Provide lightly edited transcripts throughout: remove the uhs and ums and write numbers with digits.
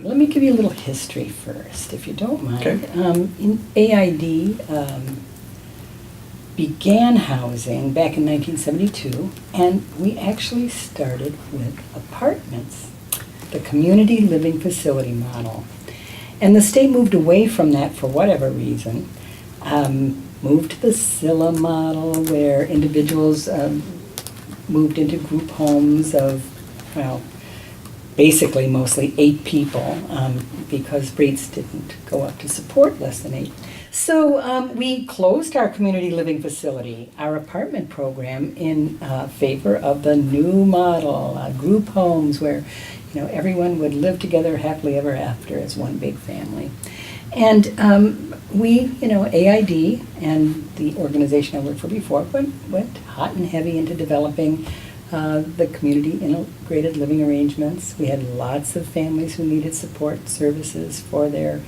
Let me give you a little history first, if you don't mind. Okay. AID began housing back in 1972, and we actually started with apartments, the community living facility model. And the state moved away from that for whatever reason, moved to the SILA model, where individuals moved into group homes of, well, basically mostly 8 people, because rates didn't go up to support less than 8. So we closed our community living facility, our apartment program, in favor of the new model, group homes where everyone would live together happily ever after as one big family. And we, AID and the organization I worked for before went hot and heavy into developing the community integrated living arrangements. We had lots of families who needed support services for their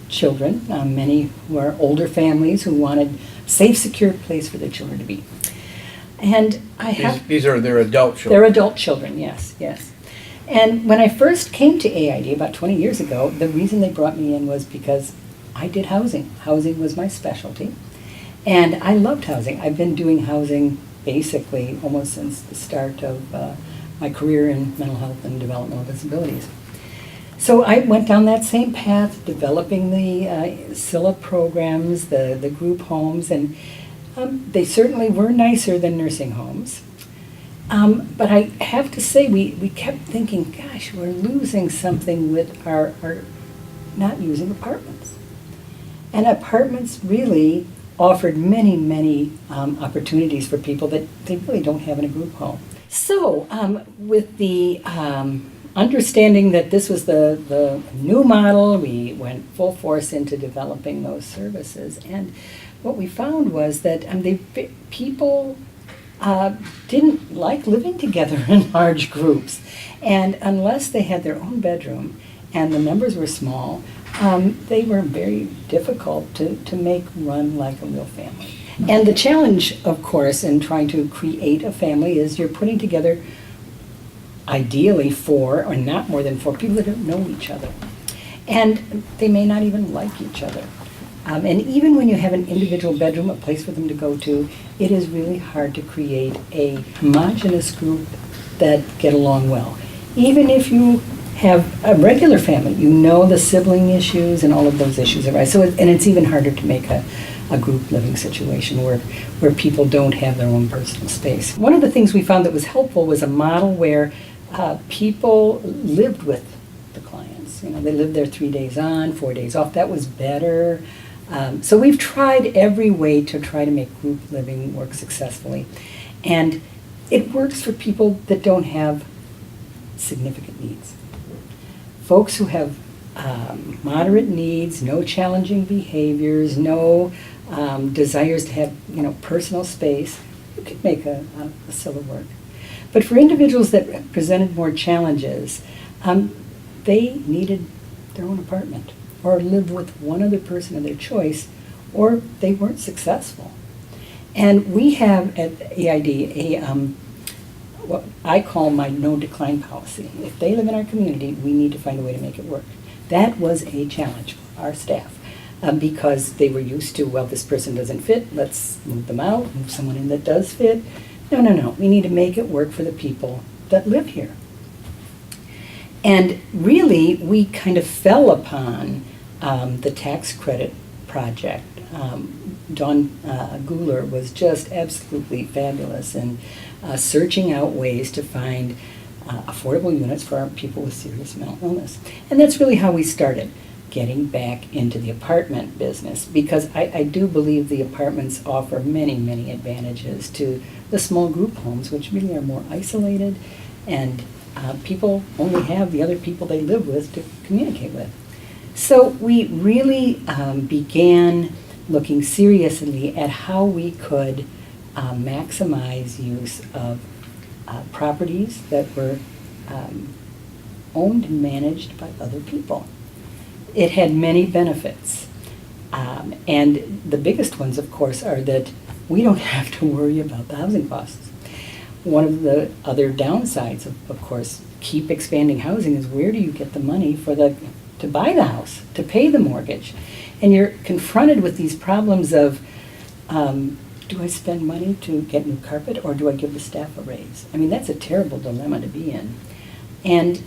children. Many were older families who wanted a safe, secure place for their children to be. And These are their adult children? They're adult children, yes. And when I first came to AID about 20 years ago, the reason they brought me in was because I did housing. Housing was my specialty. And I loved housing. I've been doing housing basically almost since the start of my career in mental health and developmental disabilities. So I went down that same path, developing the SILA programs, the group homes, and they certainly were nicer than nursing homes. But I have to say, we kept thinking, gosh, we're losing something with our not using apartments. And apartments really offered many opportunities for people that they really don't have in a group home. So with the understanding that this was the new model, we went full force into developing those services. And what we found was that people didn't like living together in large groups. And unless they had their own bedroom and the numbers were small, they were very difficult to make run like a real family. And the challenge, of course, in trying to create a family is you're putting together ideally 4 or not more than 4 people that don't know each other. And they may not even like each other. And even when you have an individual bedroom, a place for them to go to, it is really hard to create a homogeneous group that get along well. Even if you have a regular family, the sibling issues and all of those issues arise. And it's even harder to make a group living situation where people don't have their own personal space. One of the things we found that was helpful was a model where people lived with the clients. They lived there 3 days on, 4 days off. That was better. So we've tried every way to try to make group living work successfully. And it works for people that don't have significant needs. Folks who have moderate needs, no challenging behaviors, no desires to have personal space, you could make a SILA work. But for individuals that presented more challenges, they needed their own apartment or live with one other person of their choice, or they weren't successful. And we have at AID what I call my no decline policy. If they live in our community, we need to find a way to make it work. That was a challenge for our staff because they were used to, well, this person doesn't fit, let's move them out, move someone in that does fit. No, we need to make it work for the people that live here. And really, we kind of fell upon the tax credit project. Dawn Guler was just absolutely fabulous in searching out ways to find affordable units for our people with serious mental illness. And that's really how we started, getting back into the apartment business, because I do believe the apartments offer many advantages to the small group homes, which really are more isolated, and people only have the other people they live with to communicate with. So we really began looking seriously at how we could maximize use of properties that were owned and managed by other people. It had many benefits. And the biggest ones, of course, are that we don't have to worry about the housing costs. One of the other downsides, of course, keep expanding housing is where do you get the money to buy the house, to pay the mortgage? And you're confronted with these problems of, do I spend money to get new carpet or do I give the staff a raise? I mean, that's a terrible dilemma to be in. And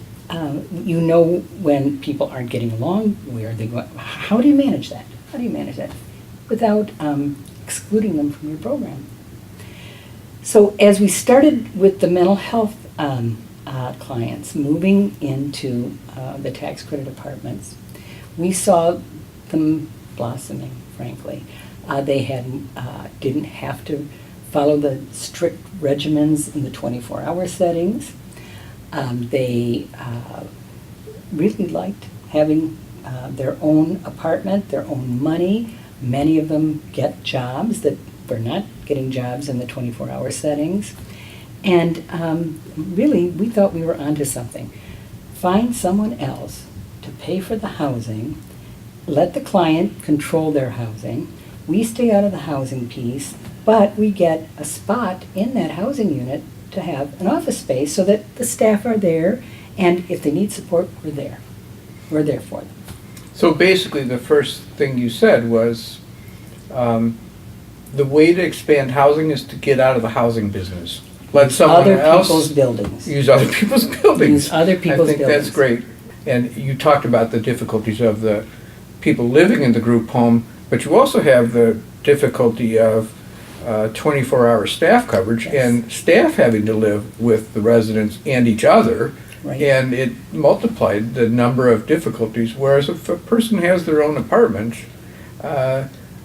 you know when people aren't getting along, where are they going? How do you manage that? How do you manage that without excluding them from your program? So as we started with the mental health clients moving into the tax credit apartments, we saw them blossoming, frankly. They didn't have to follow the strict regimens in the 24-hour settings. They really liked having their own apartment, their own money. Many of them get jobs that were not getting jobs in the 24-hour settings. And really, we thought we were onto something. Find someone else to pay for the housing, let the client control their housing. We stay out of the housing piece, but we get a spot in that housing unit to have an office space so that the staff are there, and if they need support, we're there. We're there for them. So basically, the first thing you said was the way to expand housing is to get out of the housing business. Let someone Other else people's buildings. use other people's buildings. Use other people's I think buildings. that's great. And you talked about the difficulties of the people living in the group home, but you also have the difficulty of 24-hour staff coverage, Yes. and staff having to live with the residents and each other. Right. And it multiplied the number of difficulties, whereas if a person has their own apartment,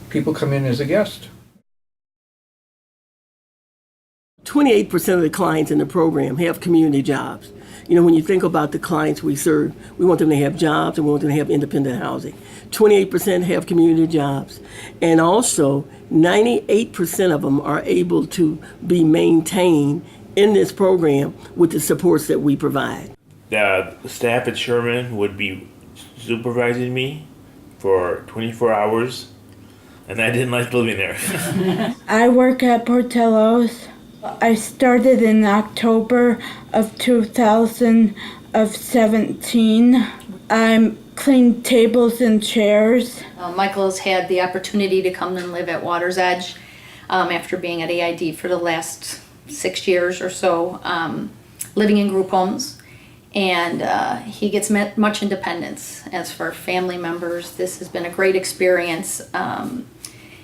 people come in as a guest. 28% of the clients in the program have community jobs. You know, when you think about the clients we serve, we want them to have jobs and we want them to have independent housing. 28% have community jobs. And also, 98% of them are able to be maintained in this program with the supports that we provide. The staff at Sherman would be supervising me for 24 hours, and I didn't like living there. I work at Portillo's. I started in October of 2017. I clean tables and chairs. Michael's had the opportunity to come and live at Water's Edge after being at AID for the last 6 years or so, living in group homes. And he gets much independence. As for family members, this has been a great experience.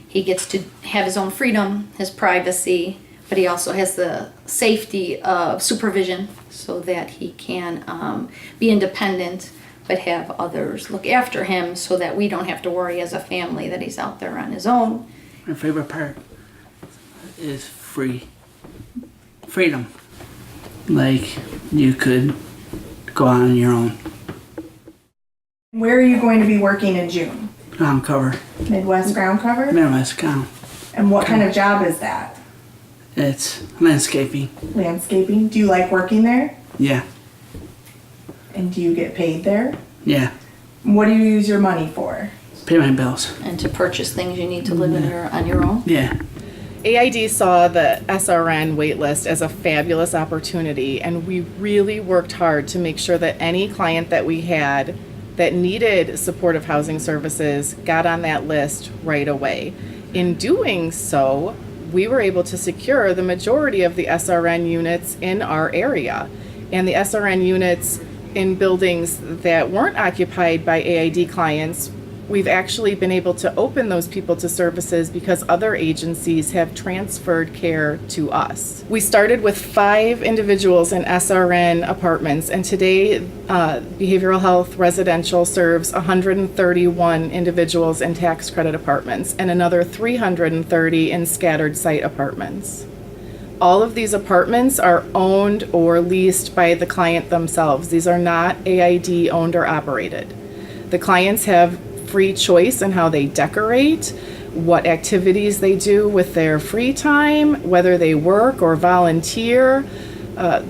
He gets to have his own freedom, his privacy, but he also has the safety of supervision so that he can be independent but have others look after him so that we don't have to worry as a family that he's out there on his own. My favorite part is freedom. Like, you could go out on your own. Where are you going to be working in June? Ground cover. Midwest ground cover? Midwest ground. And what kind of job is that? It's landscaping. Landscaping? Do you like working there? Yeah. And do you get paid there? Yeah. And what do you use your money for? Pay my bills. And to purchase things you need to live on your own. Yeah. AID saw the SRN waitlist as a fabulous opportunity, and we really worked hard to make sure that any client that we had that needed supportive housing services got on that list right away. In doing so, we were able to secure the majority of the SRN units in our area. And the SRN units in buildings that weren't occupied by AID clients, we've actually been able to open those people to services because other agencies have transferred care to us. We started with 5 individuals in SRN apartments, and today behavioral health residential serves 131 individuals in tax credit apartments and another 330 in scattered site apartments. All of these apartments are owned or leased by the client themselves. These are not AID owned or operated. The clients have free choice in how they decorate, what activities they do with their free time, whether they work or volunteer.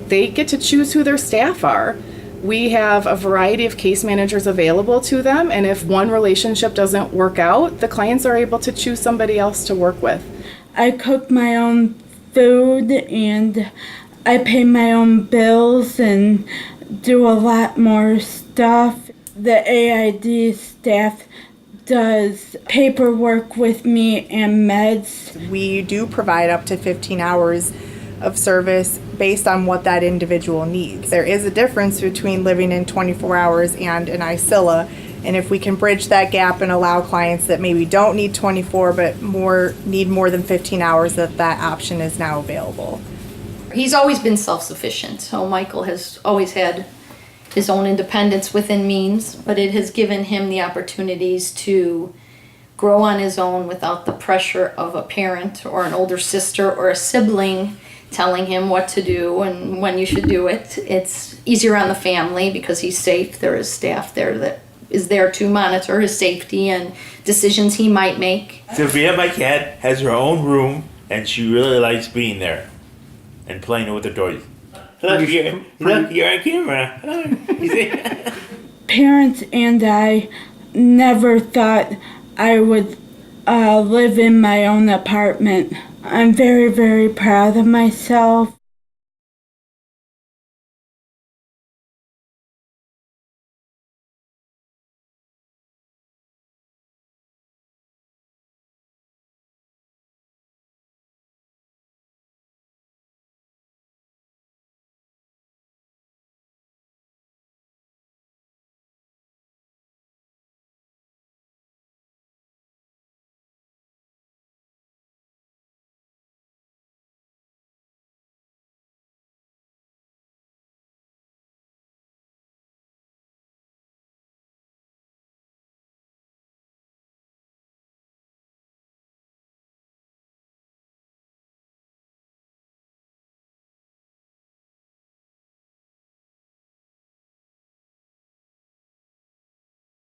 They get to choose who their staff are. We have a variety of case managers available to them, and if one relationship doesn't work out, the clients are able to choose somebody else to work with. I cook my own food, and I pay my own bills and do a lot more stuff. The AID staff does paperwork with me and meds. We do provide up to 15 hours of service based on what that individual needs. There is a difference between living in 24 hours and an ISILA, and if we can bridge that gap and allow clients that maybe don't need 24 but need more than 15 hours, that option is now available. He's always been self-sufficient, so Michael has always had his own independence within means, but it has given him the opportunities to grow on his own without the pressure of a parent or an older sister or a sibling telling him what to do and when you should do it. It's easier on the family because he's safe. There is staff there that is there to monitor his safety and decisions he might make. Sophia, my cat, has her own room, and she really likes being there and playing with the toys. Look, you're on camera. You see? Parents and I never thought I would live in my own apartment. I'm very, very proud of myself.